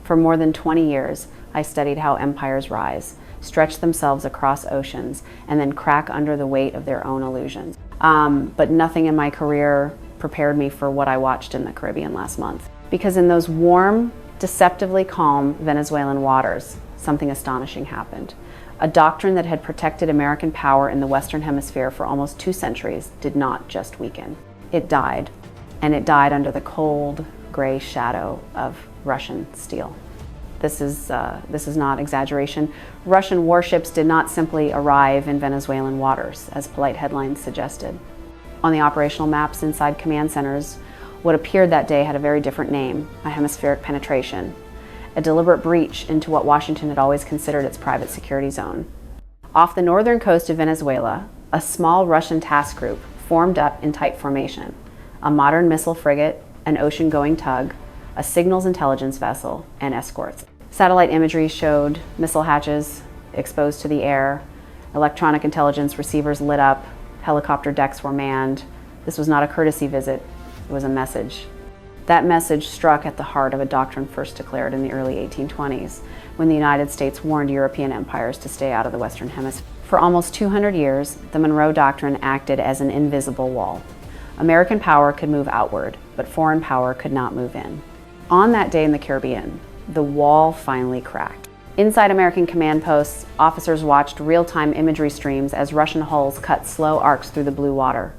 For more than 20 years, I studied how empires rise, stretch themselves across oceans, and then crack under the weight of their own illusions. But nothing in my career prepared me for what I watched in the Caribbean last month. Because in those warm, deceptively calm Venezuelan waters, something astonishing happened. A doctrine that had protected American power in the Western Hemisphere for almost 2 centuries did not just weaken. It died, and it died under the cold, gray shadow of Russian steel. This is not exaggeration. Russian warships did not simply arrive in Venezuelan waters, as polite headlines suggested. On the operational maps inside command centers, what appeared that day had a very different name: a hemispheric penetration, a deliberate breach into what Washington had always considered its private security zone. Off the northern coast of Venezuela, a small Russian task group formed up in tight formation: a modern missile frigate, an ocean-going tug, a signals intelligence vessel, and escorts. Satellite imagery showed missile hatches exposed to the air, electronic intelligence receivers lit up, helicopter decks were manned. This was not a courtesy visit, it was a message. That message struck at the heart of a doctrine first declared in the early 1820s, when the United States warned European empires to stay out of the Western Hemisphere. For almost 200 years, the Monroe Doctrine acted as an invisible wall. American power could move outward, but foreign power could not move in. On that day in the Caribbean, the wall finally cracked. Inside American command posts, officers watched real-time imagery streams as Russian hulls cut slow arcs through the blue water.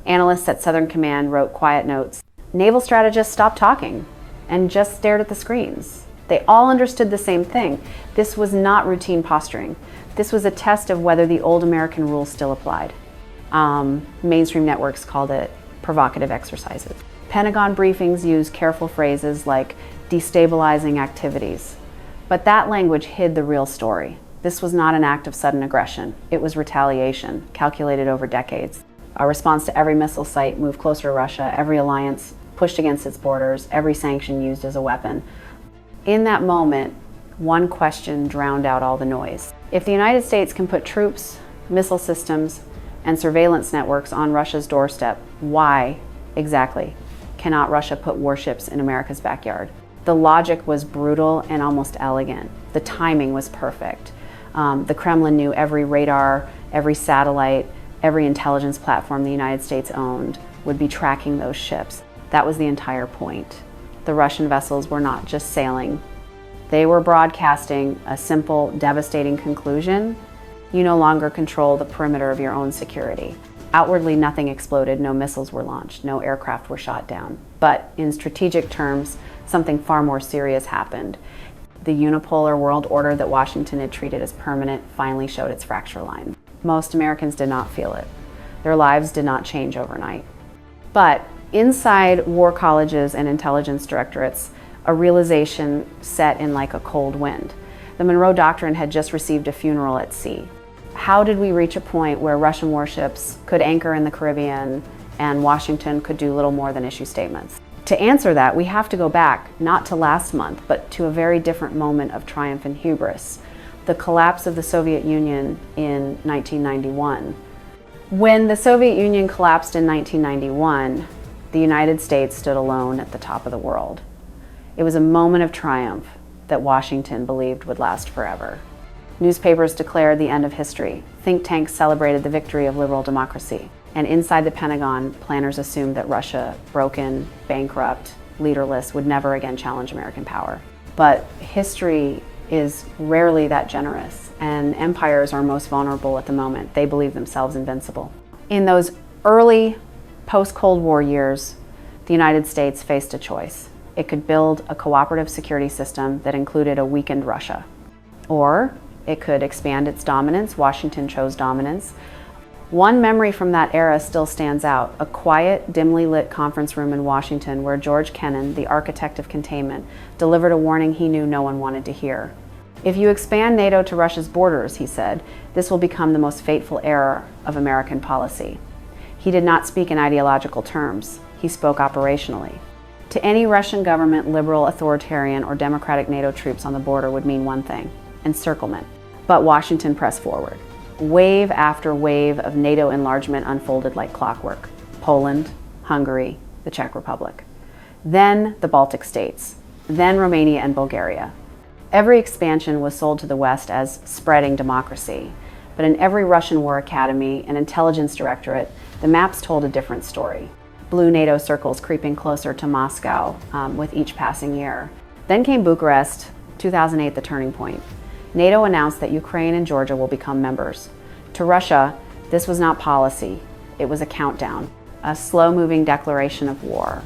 Analysts at Southern Command wrote quiet notes. Naval strategists stopped talking and just stared at the screens. They all understood the same thing. This was not routine posturing. This was a test of whether the old American rules still applied. Mainstream networks called it provocative exercises. Pentagon briefings use careful phrases like destabilizing activities. But that language hid the real story. This was not an act of sudden aggression. It was retaliation, calculated over decades. A response to every missile site moved closer to Russia, every alliance pushed against its borders, every sanction used as a weapon. In that moment, one question drowned out all the noise. If the United States can put troops, missile systems, and surveillance networks on Russia's doorstep, why exactly cannot Russia put warships in America's backyard? The logic was brutal and almost elegant. The timing was perfect. The Kremlin knew every radar, every satellite, every intelligence platform the United States owned would be tracking those ships. That was the entire point. The Russian vessels were not just sailing. They were broadcasting a simple, devastating conclusion: you no longer control the perimeter of your own security. Outwardly, nothing exploded, no missiles were launched, no aircraft were shot down. But in strategic terms, something far more serious happened. The unipolar world order that Washington had treated as permanent finally showed its fracture line. Most Americans did not feel it. Their lives did not change overnight. But inside war colleges and intelligence directorates, a realization set in like a cold wind. The Monroe Doctrine had just received a funeral at sea. How did we reach a point where Russian warships could anchor in the Caribbean and Washington could do little more than issue statements? To answer that, we have to go back, not to last month, but to a very different moment of triumph and hubris: the collapse of the Soviet Union in 1991. When the Soviet Union collapsed in 1991, the United States stood alone at the top of the world. It was a moment of triumph that Washington believed would last forever. Newspapers declared the end of history. Think tanks celebrated the victory of liberal democracy. And inside the Pentagon, planners assumed that Russia, broken, bankrupt, leaderless, would never again challenge American power. But history is rarely that generous, and empires are most vulnerable at the moment. They believe themselves invincible. In those early post-Cold War years, the United States faced a choice. It could build a cooperative security system that included a weakened Russia, or it could expand its dominance. Washington chose dominance. One memory from that era still stands out: a quiet, dimly lit conference room in Washington where George Kennan, the architect of containment, delivered a warning he knew no one wanted to hear. If you expand NATO to Russia's borders, he said, this will become the most fateful era of American policy. He did not speak in ideological terms. He spoke operationally. To any Russian government, liberal, authoritarian, or democratic NATO troops on the border would mean one thing: encirclement. But Washington pressed forward. Wave after wave of NATO enlargement unfolded like clockwork. Poland, Hungary, the Czech Republic. Then the Baltic states. then Romania and Bulgaria. Every expansion was sold to the West as spreading democracy, but in every Russian war academy and intelligence directorate, the maps told a different story. Blue NATO circles creeping closer to Moscow with each passing year. Then came Bucharest, 2008, the turning point. NATO announced that Ukraine and Georgia will become members. To Russia, this was not policy, it was a countdown, a slow-moving declaration of war.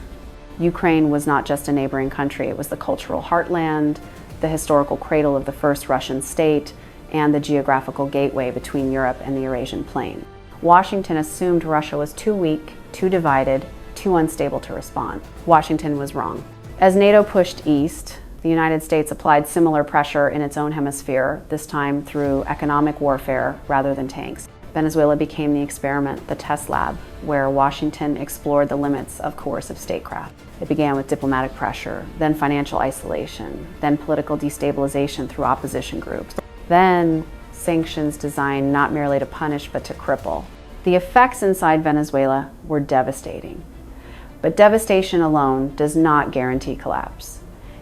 Ukraine was not just a neighboring country, it was the cultural heartland, the historical cradle of the first Russian state, and the geographical gateway between Europe and the Eurasian plain. Washington assumed Russia was too weak, too divided, too unstable to respond. Washington was wrong. As NATO pushed east, the United States applied similar pressure in its own hemisphere, this time through economic warfare rather than tanks. Venezuela became the experiment, the test lab, where Washington explored the limits of coercive statecraft. It began with diplomatic pressure, then financial isolation, then political destabilization through opposition groups, then sanctions designed not merely to punish but to cripple. The effects inside Venezuela were devastating. But devastation alone does not guarantee collapse.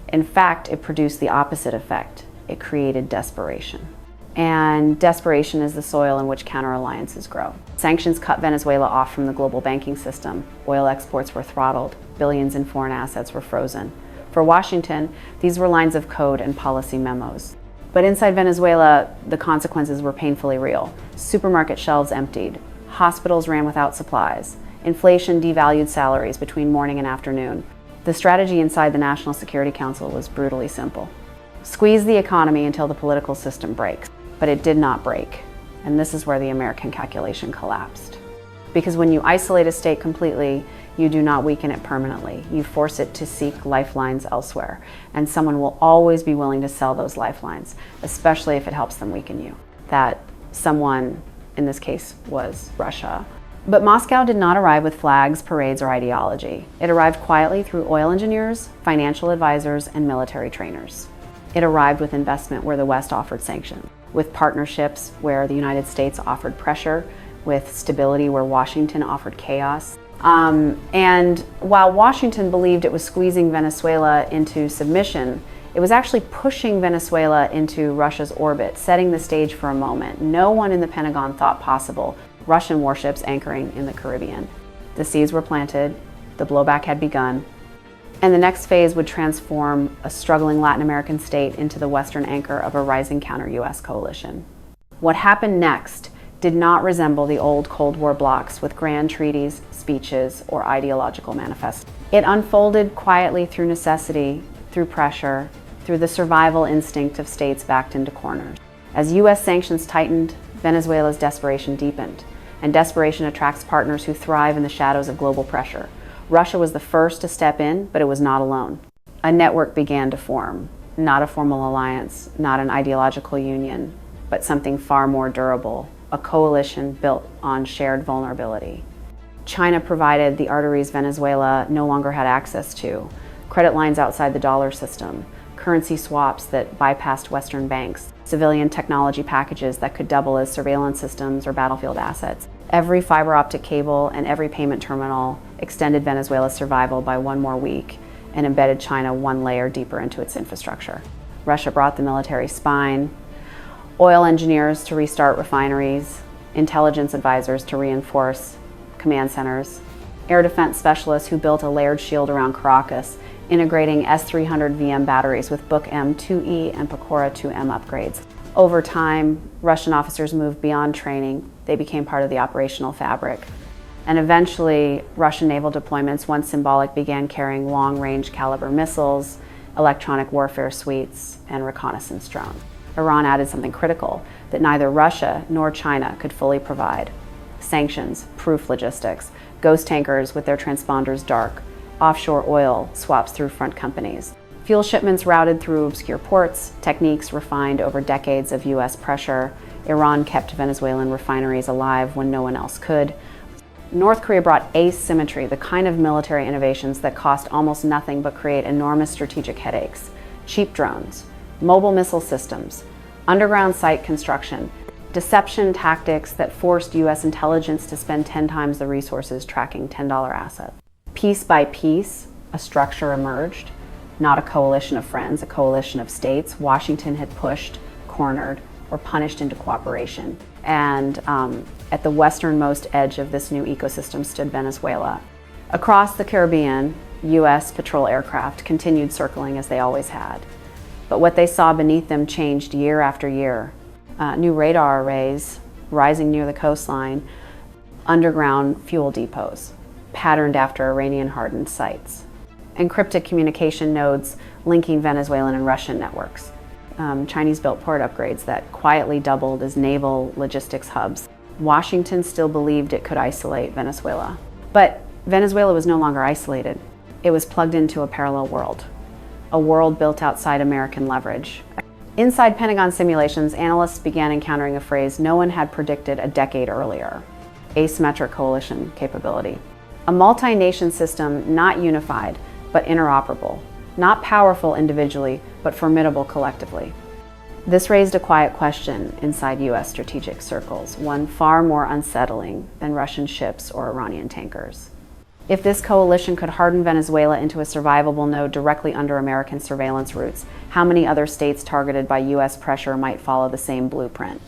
In fact, it produced the opposite effect. It created desperation. And desperation is the soil in which counter-alliances grow. Sanctions cut Venezuela off from the global banking system. Oil exports were throttled. Billions in foreign assets were frozen. For Washington, these were lines of code and policy memos. But inside Venezuela, the consequences were painfully real. Supermarket shelves emptied. Hospitals ran without supplies. Inflation devalued salaries between morning and afternoon. The strategy inside the National Security Council was brutally simple. Squeeze the economy until the political system breaks. But it did not break. And this is where the American calculation collapsed. Because when you isolate a state completely, you do not weaken it permanently. You force it to seek lifelines elsewhere. And someone will always be willing to sell those lifelines, especially if it helps them weaken you. That someone, in this case, was Russia. But Moscow did not arrive with flags, parades, or ideology. It arrived quietly through oil engineers, financial advisors, and military trainers. It arrived with investment where the West offered sanctions, with partnerships where the United States offered pressure, with stability where Washington offered chaos. And while Washington believed it was squeezing Venezuela into submission, it was actually pushing Venezuela into Russia's orbit, setting the stage for a moment no one in the Pentagon thought possible: Russian warships anchoring in the Caribbean. The seeds were planted, the blowback had begun, and the next phase would transform a struggling Latin American state into the Western anchor of a rising counter-U.S. coalition. What happened next did not resemble the old Cold War blocs with grand treaties, speeches, or ideological manifests. It unfolded quietly through necessity, through pressure, through the survival instinct of states backed into corners. As U.S. sanctions tightened, Venezuela's desperation deepened, and desperation attracts partners who thrive in the shadows of global pressure. Russia was the first to step in, but it was not alone. A network began to form, not a formal alliance, not an ideological union, but something far more durable, a coalition built on shared vulnerability. China provided the arteries Venezuela no longer had access to, credit lines outside the dollar system, currency swaps that bypassed Western banks, civilian technology packages that could double as surveillance systems or battlefield assets. Every fiber optic cable and every payment terminal extended Venezuela's survival by one more week and embedded China one layer deeper into its infrastructure. Russia brought the military spine, oil engineers to restart refineries, intelligence advisors to reinforce command centers, air defense specialists who built a layered shield around Caracas, integrating S-300 VM batteries with Book M2E and Pecora 2M upgrades. Over time, Russian officers moved beyond training. They became part of the operational fabric. And eventually, Russian naval deployments, once symbolic, began carrying long-range caliber missiles, electronic warfare suites, and reconnaissance drones. Iran added something critical that neither Russia nor China could fully provide: sanctions, proof logistics, ghost tankers with their transponders dark, offshore oil swaps through front companies, fuel shipments routed through obscure ports, techniques refined over decades of U.S. pressure. Iran kept Venezuelan refineries alive when no one else could. North Korea brought asymmetry, the kind of military innovations that cost almost nothing but create enormous strategic headaches: cheap drones, mobile missile systems, underground site construction, deception tactics that forced U.S. intelligence to spend 10 times the resources tracking $10 assets. Piece by piece, a structure emerged. not a coalition of friends, a coalition of states. Washington had pushed, cornered, or punished into cooperation. And at the westernmost edge of this new ecosystem stood Venezuela. Across the Caribbean, U.S. patrol aircraft continued circling as they always had. But what they saw beneath them changed year after year. New radar arrays rising near the coastline, underground fuel depots, patterned after Iranian-hardened sites, encrypted communication nodes linking Venezuelan and Russian networks, Chinese-built port upgrades that quietly doubled as naval logistics hubs. Washington still believed it could isolate Venezuela. But Venezuela was no longer isolated. It was plugged into a parallel world, a world built outside American leverage. Inside Pentagon simulations, analysts began encountering a phrase no one had predicted a decade earlier: asymmetric coalition capability. A multi-nation system not unified, but interoperable, not powerful individually, but formidable collectively. This raised a quiet question inside U.S. strategic circles, one far more unsettling than Russian ships or Iranian tankers. If this coalition could harden Venezuela into a survivable node directly under American surveillance routes, how many other states targeted by U.S. pressure might follow the same blueprint?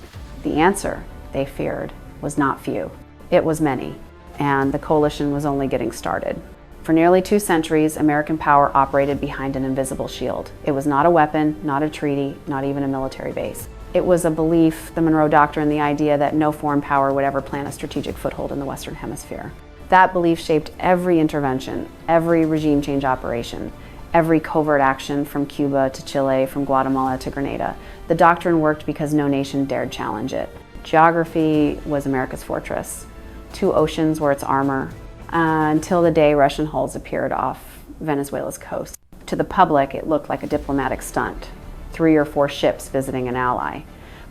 The answer, they feared, was not few. It was many, and the coalition was only getting started. For nearly 2 centuries, American power operated behind an invisible shield. It was not a weapon, not a treaty, not even a military base. It was a belief, the Monroe Doctrine, the idea that no foreign power would ever plant a strategic foothold in the Western Hemisphere. That belief shaped every intervention, every regime change operation, every covert action from Cuba to Chile, from Guatemala to Grenada. The doctrine worked because no nation dared challenge it. Geography was America's fortress. 2 oceans were its armor, until the day Russian hulls appeared off Venezuela's coast. To the public, it looked like a diplomatic stunt, 3 or 4 ships visiting an ally.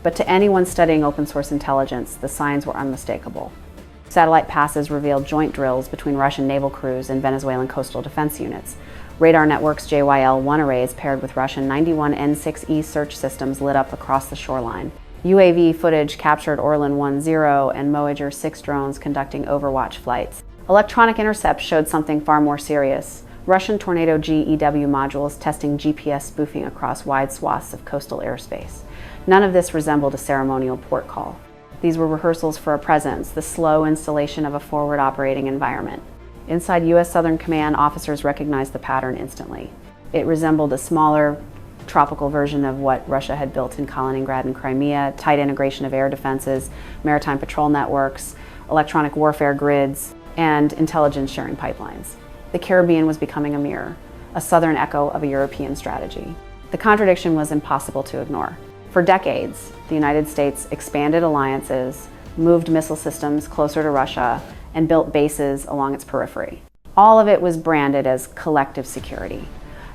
But to anyone studying open source intelligence, the signs were unmistakable. Satellite passes revealed joint drills between Russian naval crews and Venezuelan coastal defense units. Radar networks JYL-1 arrays paired with Russian 91 N6E search systems lit up across the shoreline. UAV footage captured Orlan 1-0 and Moager 6 drones conducting overwatch flights. Electronic intercepts showed something far more serious. Russian Tornado G EW modules testing GPS spoofing across wide swaths of coastal airspace. None of this resembled a ceremonial port call. These were rehearsals for a presence, the slow installation of a forward operating environment. Inside U.S. Southern Command, officers recognized the pattern instantly. It resembled a smaller, tropical version of what Russia had built in Kaliningrad and Crimea: tight integration of air defenses, maritime patrol networks, electronic warfare grids, and intelligence sharing pipelines. The Caribbean was becoming a mirror, a southern echo of a European strategy. The contradiction was impossible to ignore. For decades, the United States expanded alliances, moved missile systems closer to Russia, and built bases along its periphery. All of it was branded as collective security.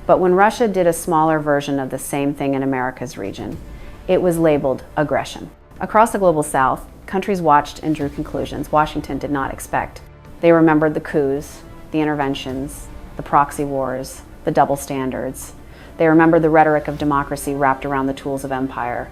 But when Russia did a smaller version of the same thing in America's region, it was labeled aggression. Across the global south, countries watched and drew conclusions Washington did not expect. They remembered the coups, the interventions, the proxy wars, the double standards. They remembered the rhetoric of democracy wrapped around the tools of empire.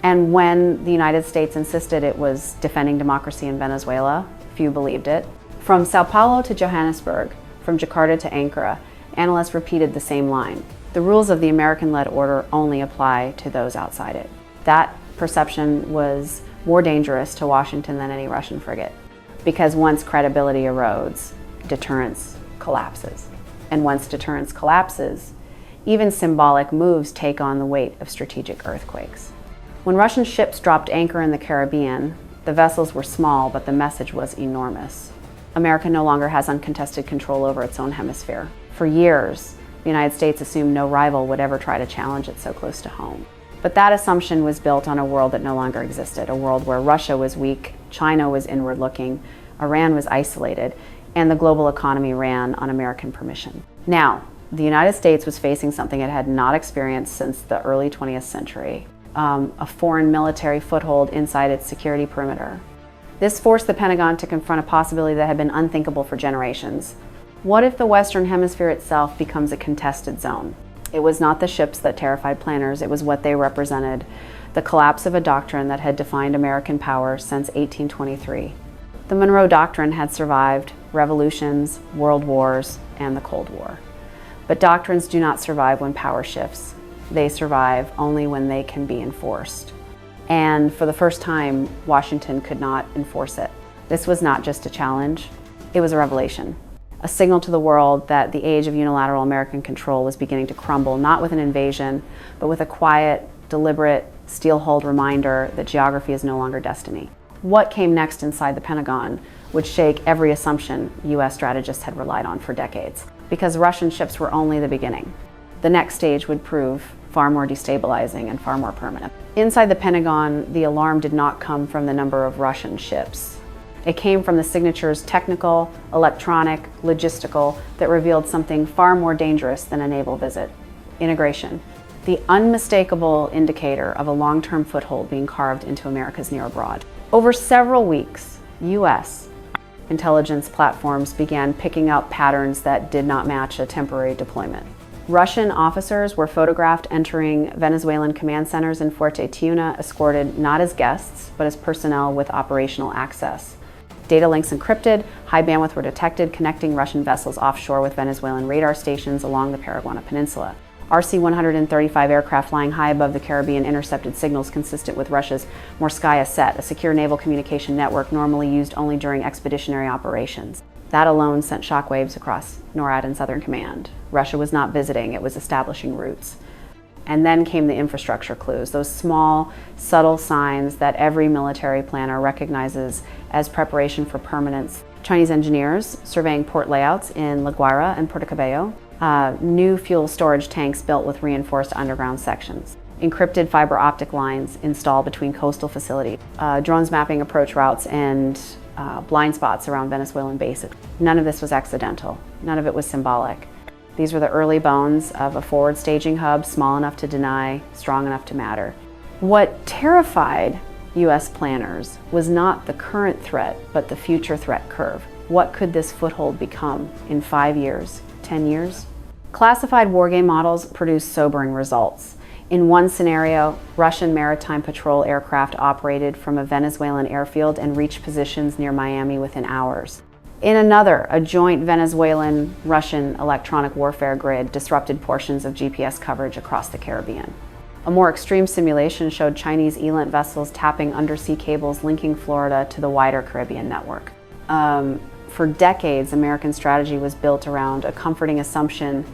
And when the United States insisted it was defending democracy in Venezuela, few believed it. From Sao Paulo to Johannesburg, from Jakarta to Ankara, analysts repeated the same line: the rules of the American-led order only apply to those outside it. That perception was more dangerous to Washington than any Russian frigate, because once credibility erodes, deterrence collapses. And once deterrence collapses, even symbolic moves take on the weight of strategic earthquakes. When Russian ships dropped anchor in the Caribbean, the vessels were small, but the message was enormous. America no longer has uncontested control over its own hemisphere. For years, the United States assumed no rival would ever try to challenge it so close to home. But that assumption was built on a world that no longer existed, a world where Russia was weak, China was inward-looking, Iran was isolated, and the global economy ran on American permission. Now, the United States was facing something it had not experienced since the early 20th century, a foreign military foothold inside its security perimeter. This forced the Pentagon to confront a possibility that had been unthinkable for generations. What if the Western Hemisphere itself becomes a contested zone? It was not the ships that terrified planners, it was what they represented, the collapse of a doctrine that had defined American power since 1823. The Monroe Doctrine had survived revolutions, world wars, and the Cold War. But doctrines do not survive when power shifts. They survive only when they can be enforced. And for the first time, Washington could not enforce it. This was not just a challenge, it was a revelation. A signal to the world that the age of unilateral American control was beginning to crumble, not with an invasion, but with a quiet, deliberate, steel-hulled reminder that geography is no longer destiny. What came next inside the Pentagon would shake every assumption U.S. strategists had relied on for decades, because Russian ships were only the beginning. The next stage would prove far more destabilizing and far more permanent. Inside the Pentagon, the alarm did not come from the number of Russian ships. It came from the signatures technical, electronic, logistical, that revealed something far more dangerous than a naval visit: integration. The unmistakable indicator of a long-term foothold being carved into America's near abroad. Over several weeks, U.S. intelligence platforms began picking up patterns that did not match a temporary deployment. Russian officers were photographed entering Venezuelan command centers in Fuerte Tiuna, escorted not as guests, but as personnel with operational access. Data links encrypted, high bandwidth were detected, connecting Russian vessels offshore with Venezuelan radar stations along the Paraguay Peninsula. RC-135 aircraft flying high above the Caribbean intercepted signals consistent with Russia's Morskaya Set, a secure naval communication network normally used only during expeditionary operations. That alone sent shockwaves across NORAD and Southern Command. Russia was not visiting, it was establishing routes. And then came the infrastructure clues, those small, subtle signs that every military planner recognizes as preparation for permanence. Chinese engineers surveying port layouts in La Guaira and Puerto Cabello, new fuel storage tanks built with reinforced underground sections, encrypted fiber optic lines installed between coastal facilities, drones mapping approach routes and blind spots around Venezuelan bases. None of this was accidental. None of it was symbolic. These were the early bones of a forward staging hub, small enough to deny, strong enough to matter. What terrified U.S. planners was not the current threat, but the future threat curve. What could this foothold become in 5 years, 10 years? Classified wargame models produced sobering results. In one scenario, Russian maritime patrol aircraft operated from a Venezuelan airfield and reached positions near Miami within hours. In another, a joint Venezuelan-Russian electronic warfare grid disrupted portions of GPS coverage across the Caribbean. A more extreme simulation showed Chinese ELINT vessels tapping undersea cables linking Florida to the wider Caribbean network. For decades, American strategy was built around a comforting assumption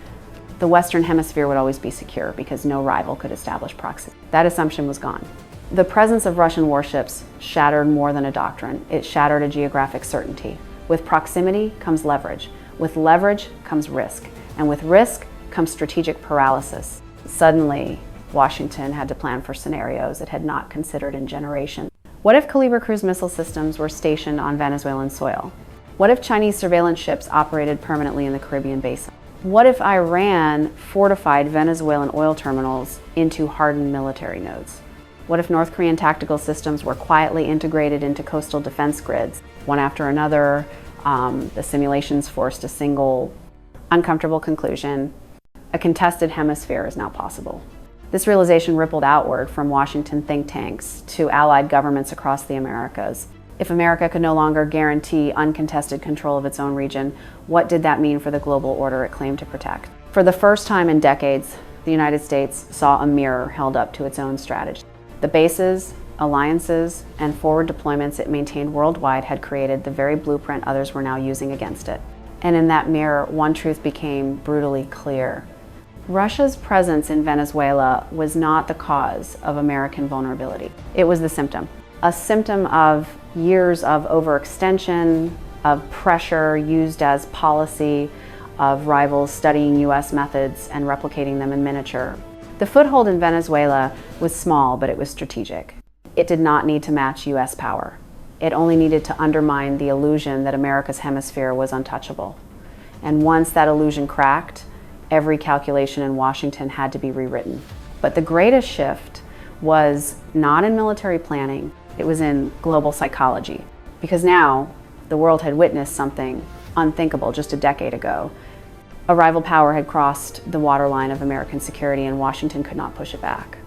the Western Hemisphere would always be secure because no rival could establish proximity. That assumption was gone. The presence of Russian warships shattered more than a doctrine. It shattered a geographic certainty. With proximity comes leverage. With leverage comes risk. And with risk comes strategic paralysis. Suddenly, Washington had to plan for scenarios it had not considered in generations. What if Calibre cruise missile systems were stationed on Venezuelan soil? What if Chinese surveillance ships operated permanently in the Caribbean basin? What if Iran fortified Venezuelan oil terminals into hardened military nodes? What if North Korean tactical systems were quietly integrated into coastal defense grids, one after another? The simulations forced a single, uncomfortable conclusion: a contested hemisphere is now possible. This realization rippled outward from Washington think tanks to allied governments across the Americas. If America could no longer guarantee uncontested control of its own region, what did that mean for the global order it claimed to protect? For the first time in decades, the United States saw a mirror held up to its own strategy. The bases, alliances, and forward deployments it maintained worldwide had created the very blueprint others were now using against it. And in that mirror, one truth became brutally clear. Russia's presence in Venezuela was not the cause of American vulnerability. It was the symptom. A symptom of years of overextension, of pressure used as policy, of rivals studying U.S. methods and replicating them in miniature. The foothold in Venezuela was small, but it was strategic. It did not need to match U.S. power. It only needed to undermine the illusion that America's hemisphere was untouchable. And once that illusion cracked, every calculation in Washington had to be rewritten. But the greatest shift was not in military planning, it was in global psychology. Because now, the world had witnessed something unthinkable just a decade ago. A rival power had crossed the waterline of American security and Washington could not push it back.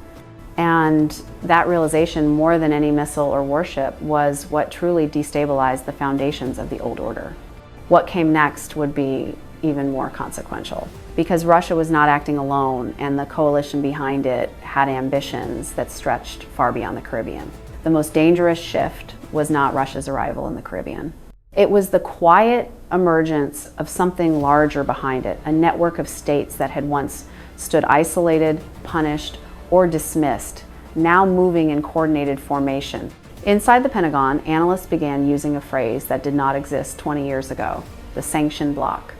And that realization, more than any missile or warship, was what truly destabilized the foundations of the old order. What came next would be even more consequential. because Russia was not acting alone and the coalition behind it had ambitions that stretched far beyond the Caribbean. The most dangerous shift was not Russia's arrival in the Caribbean. It was the quiet emergence of something larger behind it, a network of states that had once stood isolated, punished, or dismissed, now moving in coordinated formation. Inside the Pentagon, analysts began using a phrase that did not exist 20 years ago, the sanction bloc.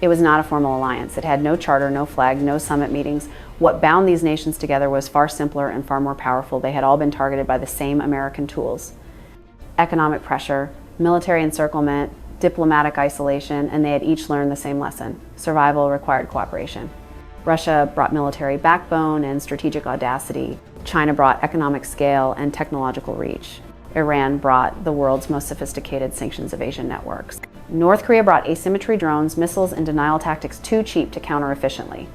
It was not a formal alliance. It had no charter, no flag, no summit meetings. What bound these nations together was far simpler and far more powerful. They had all been targeted by the same American tools: economic pressure, military encirclement, diplomatic isolation, and they had each learned the same lesson: survival required cooperation. Russia brought military backbone and strategic audacity. China brought economic scale and technological reach. Iran brought the world's most sophisticated sanctions evasion networks. North Korea brought asymmetry drones, missiles, and denial tactics too cheap to counter efficiently.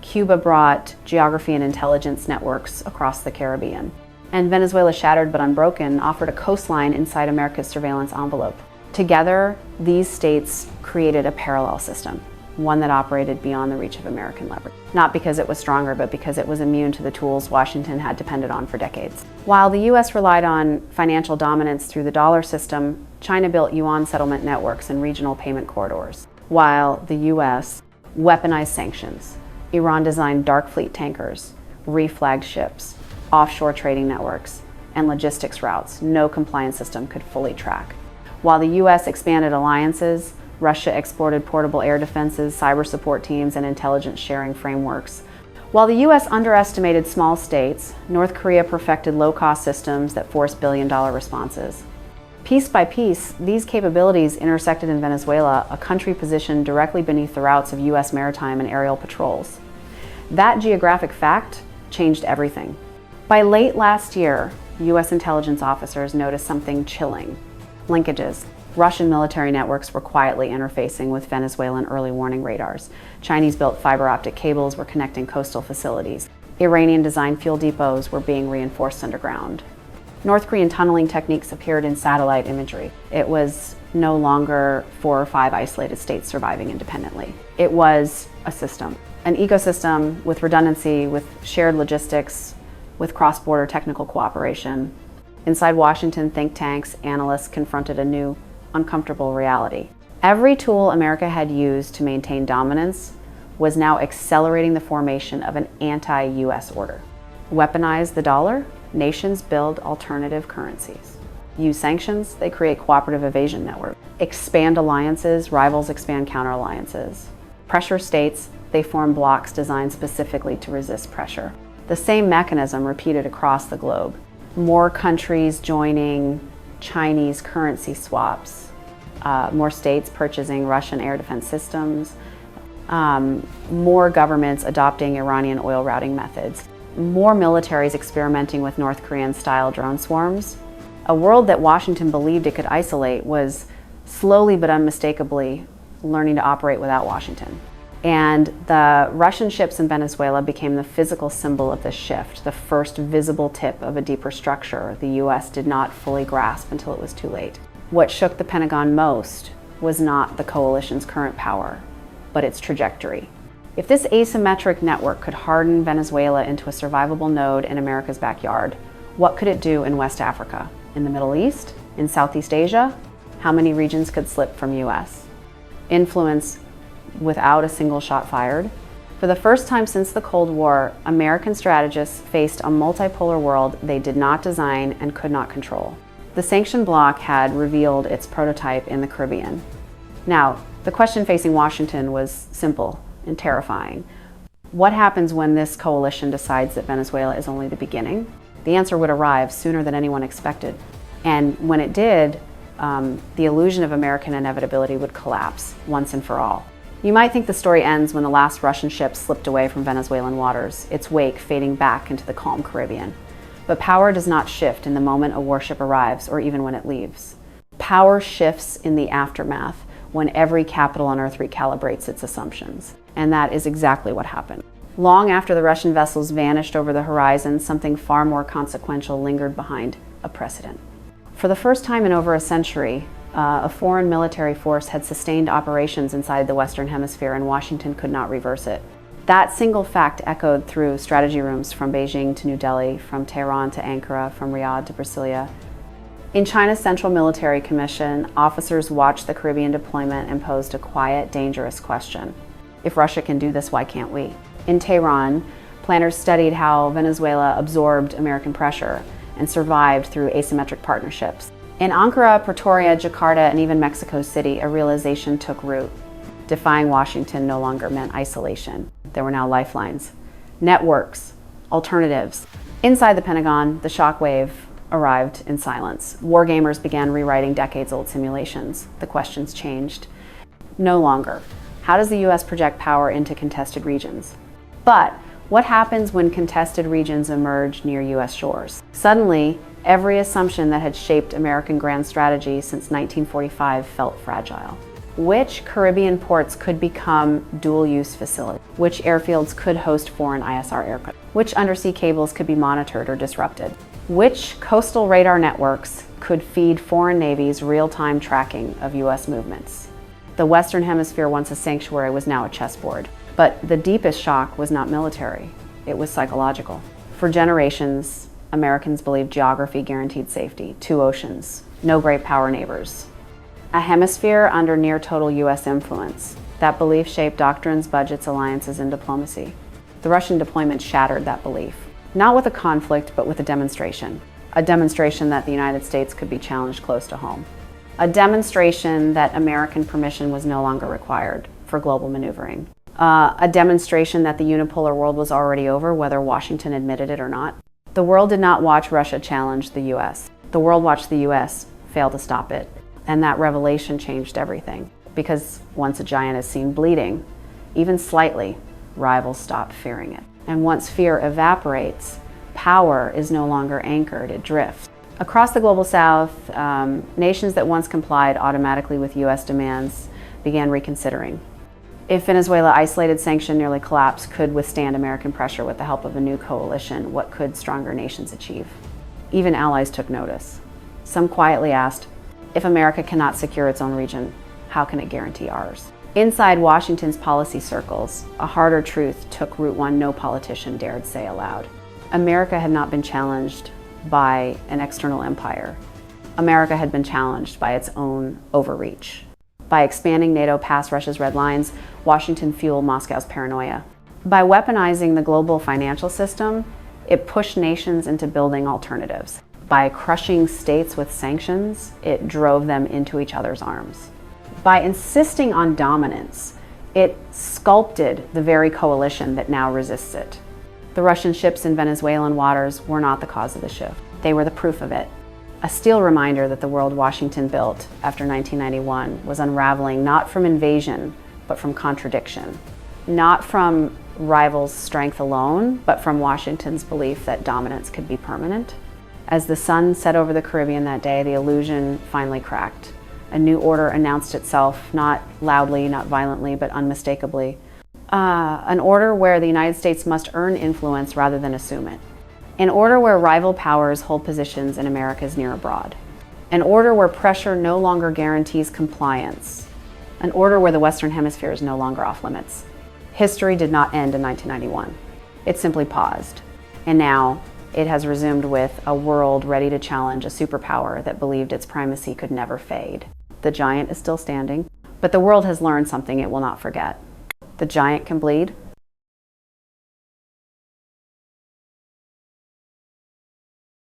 Cuba brought geography and intelligence networks across the Caribbean. And Venezuela, shattered but unbroken, offered a coastline inside America's surveillance envelope. Together, these states created a parallel system, one that operated beyond the reach of American leverage. Not because it was stronger, but because it was immune to the tools Washington had depended on for decades. While the U.S. relied on financial dominance through the dollar system, China built yuan settlement networks and regional payment corridors. While the U.S. weaponized sanctions, Iran designed dark fleet tankers, reflagged ships, offshore trading networks, and logistics routes no compliance system could fully track. While the U.S. expanded alliances, Russia exported portable air defenses, cyber support teams, and intelligence sharing frameworks. While the U.S. underestimated small states, North Korea perfected low-cost systems that forced billion-dollar responses. Piece by piece, these capabilities intersected in Venezuela, a country positioned directly beneath the routes of U.S. maritime and aerial patrols. That geographic fact changed everything. By late last year, U.S. intelligence officers noticed something chilling: linkages. Russian military networks were quietly interfacing with Venezuelan early warning radars. Chinese-built fiber optic cables were connecting coastal facilities. Iranian-designed fuel depots were being reinforced underground. North Korean tunneling techniques appeared in satellite imagery. It was no longer 4 or 5 isolated states surviving independently. It was a system, an ecosystem with redundancy, with shared logistics, with cross-border technical cooperation. Inside Washington, think tanks, analysts confronted a new, uncomfortable reality. Every tool America had used to maintain dominance was now accelerating the formation of an anti-U.S. order. Weaponize the dollar, nations build alternative currencies. Use sanctions, they create cooperative evasion networks. Expand alliances, rivals expand counter-alliances. Pressure states, they form blocs designed specifically to resist pressure. The same mechanism repeated across the globe. More countries joining Chinese currency swaps, more states purchasing Russian air defense systems, more governments adopting Iranian oil routing methods, more militaries experimenting with North Korean-style drone swarms. A world that Washington believed it could isolate was slowly but unmistakably learning to operate without Washington. And the Russian ships in Venezuela became the physical symbol of this shift, the first visible tip of a deeper structure the U.S. did not fully grasp until it was too late. What shook the Pentagon most was not the coalition's current power, but its trajectory. If this asymmetric network could harden Venezuela into a survivable node in America's backyard, what could it do in West Africa, in the Middle East, in Southeast Asia? How many regions could slip from U.S. influence without a single shot fired? For the first time since the Cold War, American strategists faced a multipolar world they did not design and could not control. The sanction bloc had revealed its prototype in the Caribbean. Now, the question facing Washington was simple and terrifying. What happens when this coalition decides that Venezuela is only the beginning? The answer would arrive sooner than anyone expected. And when it did, the illusion of American inevitability would collapse once and for all. You might think the story ends when the last Russian ship slipped away from Venezuelan waters, its wake fading back into the calm Caribbean. But power does not shift in the moment a warship arrives or even when it leaves. Power shifts in the aftermath, when every capital on Earth recalibrates its assumptions. And that is exactly what happened. Long after the Russian vessels vanished over the horizon, something far more consequential lingered behind: a precedent. For the first time in over a century, A foreign military force had sustained operations inside the Western Hemisphere, and Washington could not reverse it. That single fact echoed through strategy rooms from Beijing to New Delhi, from Tehran to Ankara, from Riyadh to Brasilia. In China's Central Military Commission, officers watched the Caribbean deployment and posed a quiet, dangerous question. If Russia can do this, why can't we? In Tehran, planners studied how Venezuela absorbed American pressure and survived through asymmetric partnerships. In Ankara, Pretoria, Jakarta, and even Mexico City, a realization took root. Defying Washington no longer meant isolation. There were now lifelines, networks, alternatives. Inside the Pentagon, the shockwave arrived in silence. Wargamers began rewriting decades-old simulations. The questions changed. No longer, how does the U.S. project power into contested regions? But what happens when contested regions emerge near U.S. shores? Suddenly, every assumption that had shaped American grand strategy since 1945 felt fragile. Which Caribbean ports could become dual-use facilities? Which airfields could host foreign ISR aircraft? Which undersea cables could be monitored or disrupted? Which coastal radar networks could feed foreign navies real-time tracking of U.S. movements? The Western Hemisphere, once a sanctuary, was now a chessboard. But the deepest shock was not military, it was psychological. For generations, Americans believed geography guaranteed safety. 2 oceans, no great power neighbors. A hemisphere under near total U.S. influence. That belief shaped doctrines, budgets, alliances, and diplomacy. The Russian deployment shattered that belief. Not with a conflict, but with a demonstration. A demonstration that the United States could be challenged close to home. A demonstration that American permission was no longer required for global maneuvering. A demonstration that the unipolar world was already over, whether Washington admitted it or not. The world did not watch Russia challenge the U.S. The world watched the U.S. fail to stop it. And that revelation changed everything. Because once a giant is seen bleeding, even slightly, rivals stop fearing it. And once fear evaporates, power is no longer anchored, it drifts. Across the global south, nations that once complied automatically with U.S. demands began reconsidering. If Venezuela, isolated, sanctioned, nearly collapsed, could withstand American pressure with the help of a new coalition, what could stronger nations achieve? Even allies took notice. Some quietly asked, if America cannot secure its own region, how can it guarantee ours? Inside Washington's policy circles, a harder truth took root, one no politician dared say aloud. America had not been challenged by an external empire. America had been challenged by its own overreach. By expanding NATO past Russia's red lines, Washington fueled Moscow's paranoia. By weaponizing the global financial system, it pushed nations into building alternatives. By crushing states with sanctions, it drove them into each other's arms. By insisting on dominance, it sculpted the very coalition that now resists it. The Russian ships in Venezuelan waters were not the cause of the shift. They were the proof of it. A steel reminder that the world Washington built after 1991 was unraveling not from invasion, but from contradiction. Not from rivals' strength alone, but from Washington's belief that dominance could be permanent. As the sun set over the Caribbean that day, the illusion finally cracked. A new order announced itself, not loudly, not violently, but unmistakably. An order where the United States must earn influence rather than assume it. An order where rival powers hold positions in America's near abroad. An order where pressure no longer guarantees compliance. An order where the Western Hemisphere is no longer off limits. History did not end in 1991. It simply paused. And now, it has resumed with a world ready to challenge a superpower that believed its primacy could never fade. The giant is still standing, but the world has learned something it will not forget. The giant can bleed,